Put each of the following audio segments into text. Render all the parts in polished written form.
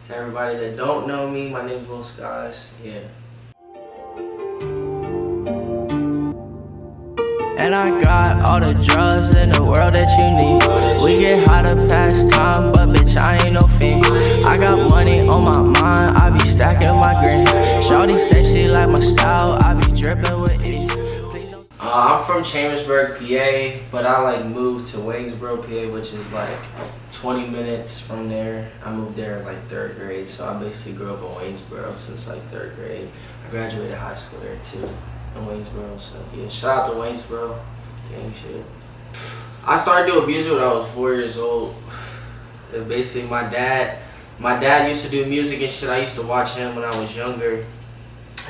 To everybody that don't know me, my name's Lil Skies. Yeah. And I got all the drugs in the world that you need. We get high to pass time, but bitch, I ain't no fiend. I got money on my mind, I be stacking my green. Shawty sexy like my style, I be dripping with ease. I'm from Chambersburg, PA, but I like moved to Waynesboro, PA, which is like 20 minutes from there. I moved there in like 3rd grade, so I basically grew up in Waynesboro since like 3rd grade. I graduated high school there too, in Waynesboro, so yeah, shout out to Waynesboro, gang shit. I started doing music when I was 4 years old. And basically my dad used to do music and shit. I used to watch him when I was younger,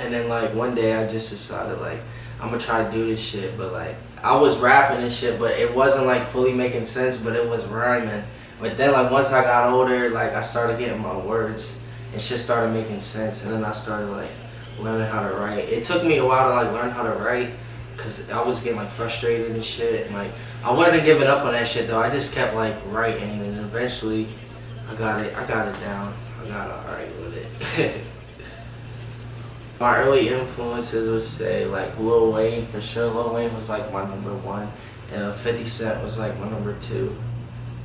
and then like one day I just decided like, I'm gonna try to do this shit, but like, I was rapping and shit, but it wasn't like fully making sense, but it was rhyming. But then like once I got older, like I started getting my words and shit started making sense, and then I started like learning how to write. It took me a while to like learn how to write, cause I was getting like frustrated and shit, and like I wasn't giving up on that shit though. I just kept like writing, and eventually I got it down. I got alright with it. My early influences would say like Lil Wayne for sure. Lil Wayne was like my number 1, and 50 Cent was like my number 2.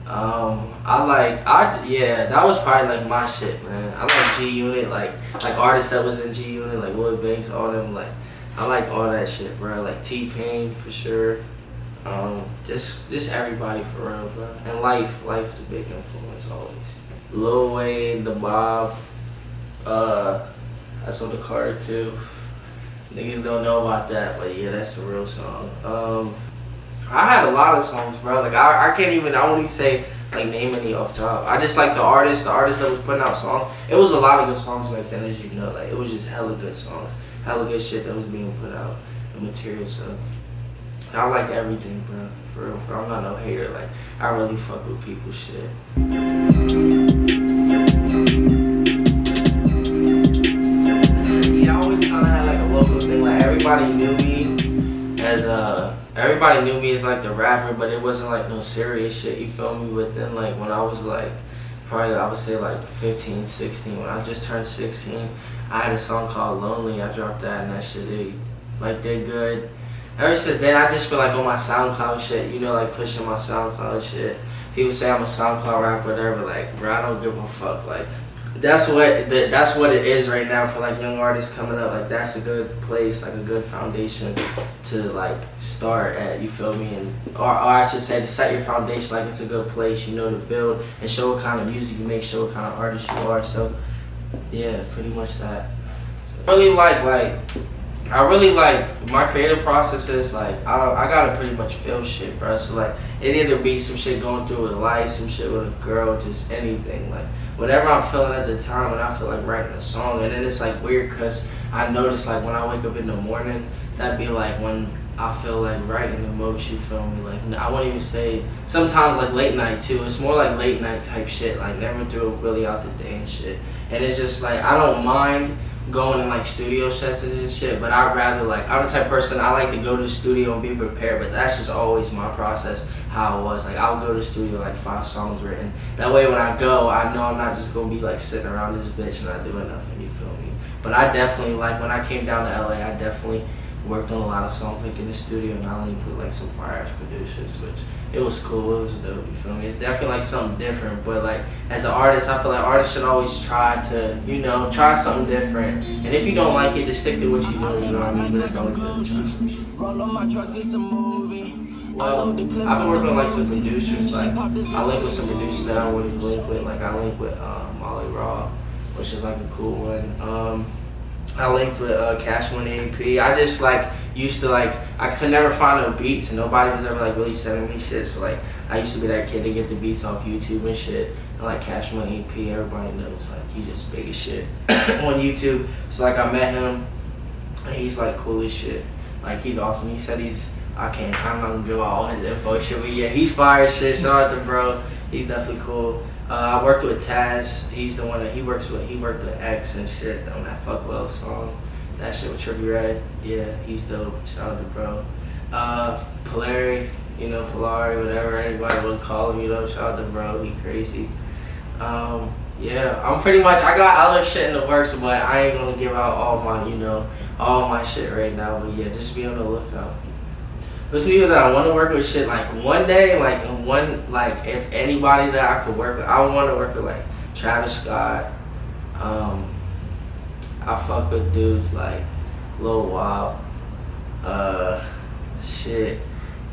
Yeah, that was probably like my shit, man. I like G Unit, like artists that was in G Unit, like Lloyd Banks, all them. Like I like all that shit, bro. Like T-Pain for sure. Just everybody for real, bro. And Life is a big influence always. Lil Wayne, The Mob, that's on the card too. Niggas don't know about that, but yeah, that's a real song. I had a lot of songs, bro. Like I can't even, I won't even say like name any off top. I just like the artist that was putting out songs. It was a lot of good songs back then, as you know. Like it was just hella good songs, hella good shit that was being put out, the material. So I like everything, bro. For real, I'm not no hater. Like I really fuck with people's shit. Everybody knew me as like the rapper, but it wasn't like no serious shit, you feel me? But then like when I was like, probably I would say like 15, 16, when I just turned 16, I had a song called Lonely. I dropped that, and that shit did good. Ever since then, I just feel like on my SoundCloud shit, you know, like pushing my SoundCloud shit. People say I'm a SoundCloud rapper, whatever, like, bro, I don't give a fuck. Like, that's what it is right now for like young artists coming up. Like that's a good place, like a good foundation to like start at, you feel me? And or I should say to set your foundation, like it's a good place, you know, to build and show what kind of music you make, show what kind of artist you are. So yeah, pretty much that. I really like my creative process is like I gotta pretty much feel shit, bro. So like it either be some shit going through with life, some shit with a girl, just anything, like whatever I'm feeling at the time, and I feel like writing a song. And then it's like weird, cause I notice like when I wake up in the morning, that'd be like when I feel like writing the most, you feel me? Like I won't even say, sometimes like late night too. It's more like late night type shit, like never through really out the day and shit. And it's just like I don't mind going in like studio sessions and shit, but I'd rather like, I'm the type of person, I like to go to the studio and be prepared, but that's just always my process, how it was. Like I'll go to the studio like 5 songs written. That way when I go, I know I'm not just gonna be like sitting around this bitch and not doing nothing, you feel me? But I definitely, like when I came down to LA, I definitely worked on a lot of songs like in the studio, and I only put like some fire ass producers, which it was cool, it was dope, you feel me? It's definitely like something different, but like as an artist, I feel like artists should always try to, you know, try something different. And if you don't like it, just stick to what you do, you know what I mean? But it's always good to try some shit. I've been working with like some producers, like I link with some producers that I always link with, like I link with Molly Raw, which is like a cool one. I linked with Cash Money AP. I just like used to like, I could never find no beats, and nobody was ever like really sending me shit. So like I used to be that kid to get the beats off YouTube and shit. And like Cash Money AP, everybody knows like he's just big as shit on YouTube. So like I met him, and he's like cool as shit. Like he's awesome. He said I'm not gonna give out all his info and shit, but yeah, he's fire as shit. Shout out to bro. He's definitely cool. I worked with Taz. He's the one that he worked with X and shit on that Fuck Love song. That shit with Trippie Redd. Yeah, he's dope. Shout out to bro. Polari, you know, Polari, whatever anybody would call him, you know, shout out to bro, he crazy. Yeah, I'm pretty much, I got other shit in the works, but I ain't gonna give out all my, all my shit right now. But yeah, just be on the lookout. There's people that I want to work with shit, like one day, like if anybody that I could work with, I would want to work with like Travis Scott. I fuck with dudes like Lil Wild. Shit.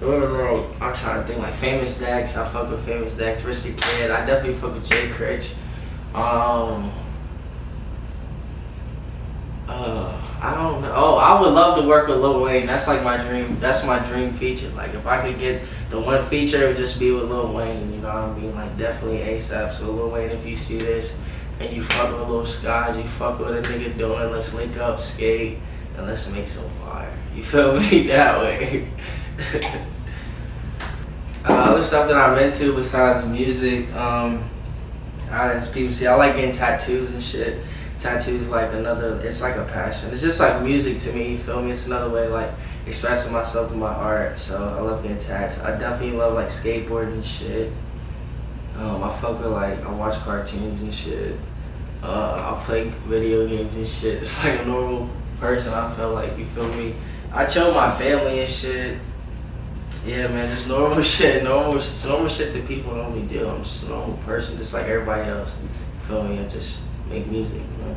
I'm trying to think, like Famous Dex. I fuck with Famous Dex. Rich the Kid. I definitely fuck with Jay Critch. I don't know. Oh, I would love to work with Lil Wayne. That's like my dream. That's my dream feature. Like if I could get the one feature, it would just be with Lil Wayne. You know what I mean? Like definitely ASAP. So Lil Wayne, if you see this and you fuck with Lil Skies, you fuck with a nigga doing, let's link up, skate, and let's make some fire. You feel me? That way. Other stuff that I'm into besides music, as people see, I like getting tattoos and shit. Tattoos like it's like a passion. It's just like music to me, you feel me? It's another way like expressing myself in my art. So I love getting tats. I definitely love like skateboarding and shit. I fuck with like, I watch cartoons and shit. I play video games and shit. Just like a normal person, I feel like, you feel me? I chill with my family and shit. Yeah, man, just normal shit. Normal shit that people normally do. I'm just a normal person, just like everybody else. You feel me? I just make music, you know.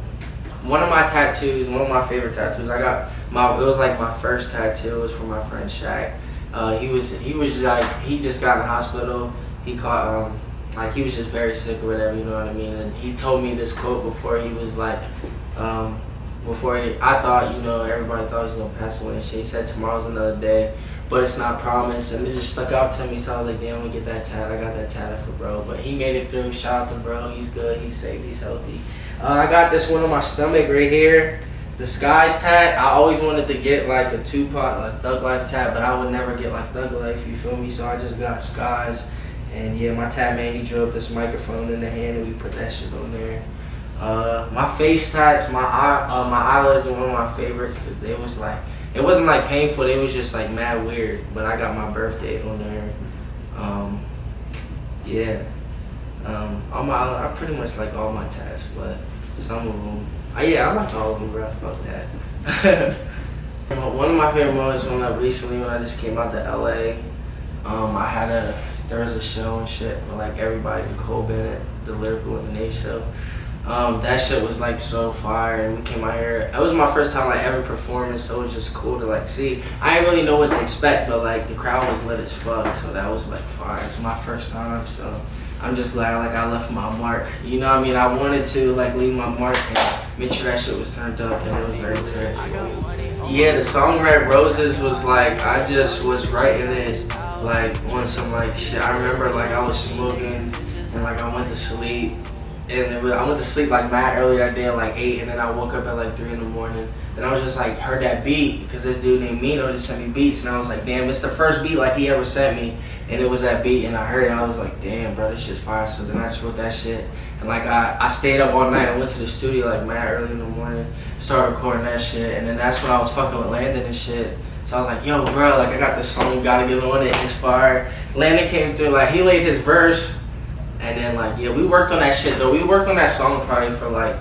One of my tattoos, one of my favorite tattoos, it was like my first tattoo. It was from my friend Shaq. He was like, he just got in the hospital. He caught like he was just very sick or whatever, you know what I mean? And he told me this quote before he was like, I thought, everybody thought he was gonna pass away and shit. He said tomorrow's another day, but it's not promised, and it just stuck out to me. So I was like, damn, I'm gonna get that tat. I got that tat for bro, but he made it through. Shout out to bro. He's good. He's safe. He's healthy. I got this one on my stomach right here, the Skies tat. I always wanted to get like a Tupac, like Thug Life tat, but I would never get like Thug Life. You feel me? So I just got Skies, and yeah, my tat man, he drew up this microphone in the hand, and we put that shit on there. My face tats, my eyelids are one of my favorites because it wasn't like painful, it was just like mad weird, but I got my birthday on there. I pretty much like all my tats, but some of them, I like all of them, bro, fuck that. One of my favorite moments when I just came out to LA, there was a show and shit with like everybody, Cole Bennett, the Lyrical Lemonade show. That shit was like so fire, and we came out here. It was my first time like ever performing, so it was just cool to like see. I didn't really know what to expect, but like the crowd was lit as fuck, so that was like fire. It was my first time, so I'm just glad like I left my mark. You know what I mean? I wanted to like leave my mark and make sure that shit was turned up, and it was very good. Yeah, the song Red Roses was like, I just was writing it like on some like shit. I remember like I was smoking and like I went to sleep. And I went to sleep like mad early that day at like 8, and then I woke up at like 3 in the morning. Then I was just like, heard that beat, because this dude named Mino just sent me beats, and I was like, damn, it's the first beat like he ever sent me, and it was that beat, and I heard it, and I was like, damn, bro, this shit's fire. So then I just wrote that shit, and like I stayed up all night. I went to the studio like mad early in the morning, started recording that shit, and then that's when I was fucking with Landon and shit. So I was like, yo, bro, like I got this song, you gotta get on it, it's fire. Landon came through, like he laid his verse. And then like, yeah, we worked on that shit though. We worked on that song probably for like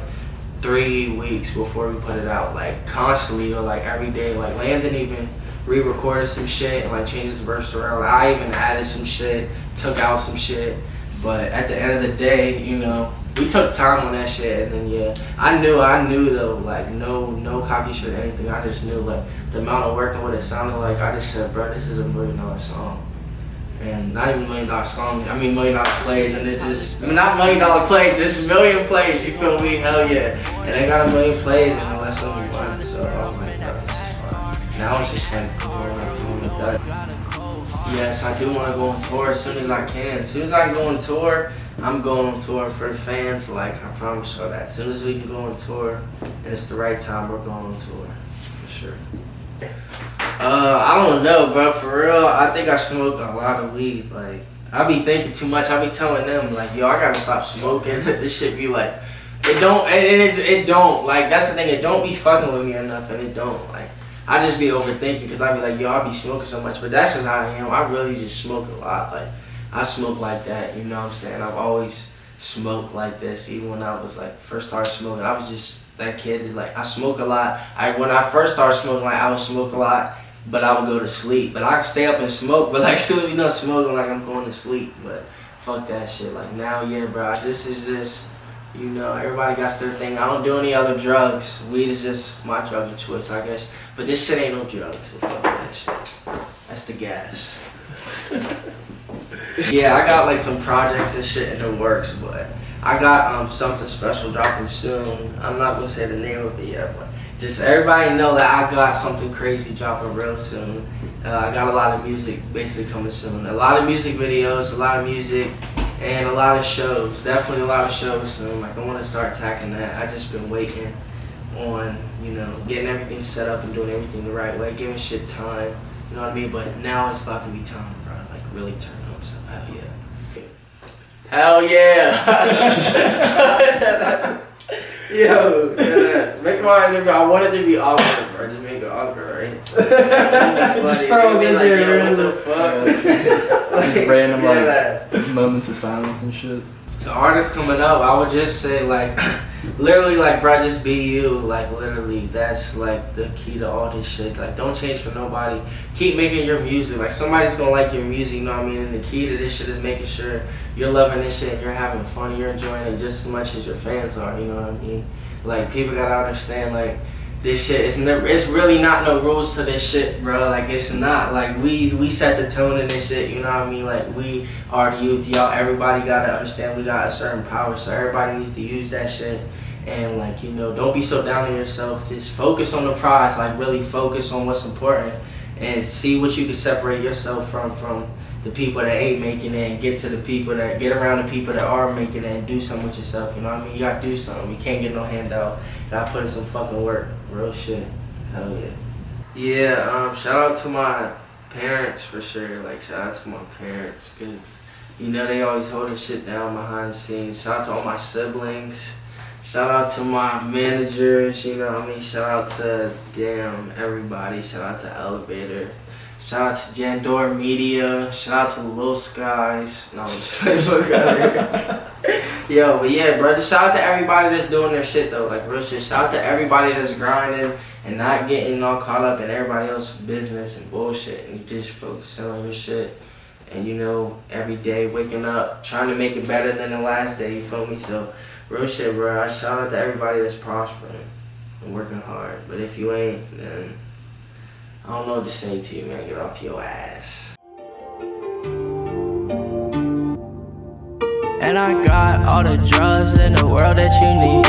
3 weeks before we put it out, like constantly or like every day. Like Landon even re-recorded some shit and like changed his verse around. Like, I even added some shit, took out some shit. But at the end of the day, we took time on that shit. And then yeah, I knew though, like no cocky shit or anything. I just knew like the amount of work and what it sounded like. I just said, bro, this is $1 million song. And not even $1 million songs, I mean $1 million plays, and it just, not $1 million plays, just 1 million plays, you feel me? Hell yeah. And they got 1 million plays in less than a month, so I was like, bro, this is fun. Now it's just like, going with that. Yes, I do want to go on tour as soon as I can. As soon as I go on tour, I'm going on tour for the fans, like, I promise you that. As soon as we can go on tour, and it's the right time, we're going on tour, for sure. I don't know, bro. For real, I think I smoke a lot of weed. Like, I be thinking too much. I be telling them, like, yo, I gotta stop smoking. This shit be like, it don't. Like, that's the thing. It don't be fucking with me enough, and it don't. Like, I just be overthinking because I be like, yo, I be smoking so much. But that's just how I am. I really just smoke a lot. Like, I smoke like that. You know what I'm saying? I've always smoke like this. Even when I was like first started smoking, I was just that kid that, like, I smoke a lot. When I first started smoking, like, I would smoke a lot, but I would go to sleep. But I could stay up and smoke, but like as soon as you know smoking, like I'm going to sleep. But fuck that shit. Like now, yeah, bro, this is just, you know, everybody got their thing. I don't do any other drugs. Weed is just my drug of choice, I guess. But this shit ain't no drugs, so fuck that shit. That's the gas. Yeah, I got like some projects and shit in the works, but I got something special dropping soon. I'm not gonna say the name of it yet, but just everybody know that I got something crazy dropping real soon. I got a lot of music basically coming soon. A lot of music videos, a lot of music, and a lot of shows. Definitely a lot of shows soon. Like I want to start attacking that. I just been waiting on, you know, getting everything set up and doing everything the right way, giving shit time. You know what I mean? But now it's about to be time, bro. Like really turn up. So hell yeah. Hell yeah. Yo, yeah, make my interview. I want it to be awkward, bro. Just make it awkward, right? Just throw them in like, there. What the fuck? Like, random like moments of silence and shit. To artists coming up, I would just say like, literally like, bro, just be you. Like literally, that's like the key to all this shit. Like, don't change for nobody. Keep making your music. Like somebody's gonna like your music. You know what I mean? And the key to this shit is making sure you're loving this shit and you're having fun. You're enjoying it just as much as your fans are. You know what I mean? Like people gotta understand like. This shit is never. It's really not no rules to this shit, bro. Like it's not. Like we set the tone in this shit. You know what I mean? Like we are the youth, y'all. Everybody gotta understand we got a certain power, so everybody needs to use that shit. And like, you know, don't be so down on yourself. Just focus on the prize. Like really focus on what's important, and see what you can separate yourself from the people that ain't making it, and get to the people that get around the people that are making it, and do something with yourself. You know what I mean? You gotta do something. You can't get no handout. You gotta put in some fucking work. Real shit. Hell yeah. Yeah, shout out to my parents for sure. Like, shout out to my parents, because, you know, they always hold this shit down behind the scenes. Shout out to all my siblings. Shout out to my managers, you know what I mean? Shout out to, damn, everybody. Shout out to Elevator. Shout out to Jandor Media. Shout out to Lil Skies. No, I'm just playing. Yo, but yeah, bro, just shout out to everybody that's doing their shit though, like real shit. Shout out to everybody that's grinding and not getting all caught up in everybody else's business and bullshit, and you just focusing on your shit. And you know, every day waking up, trying to make it better than the last day, you feel me? So, real shit, bro. I shout out to everybody that's prospering and working hard. But if you ain't, then I don't know what to say to you, man. Get off your ass. And I got all the drugs in the world that you need.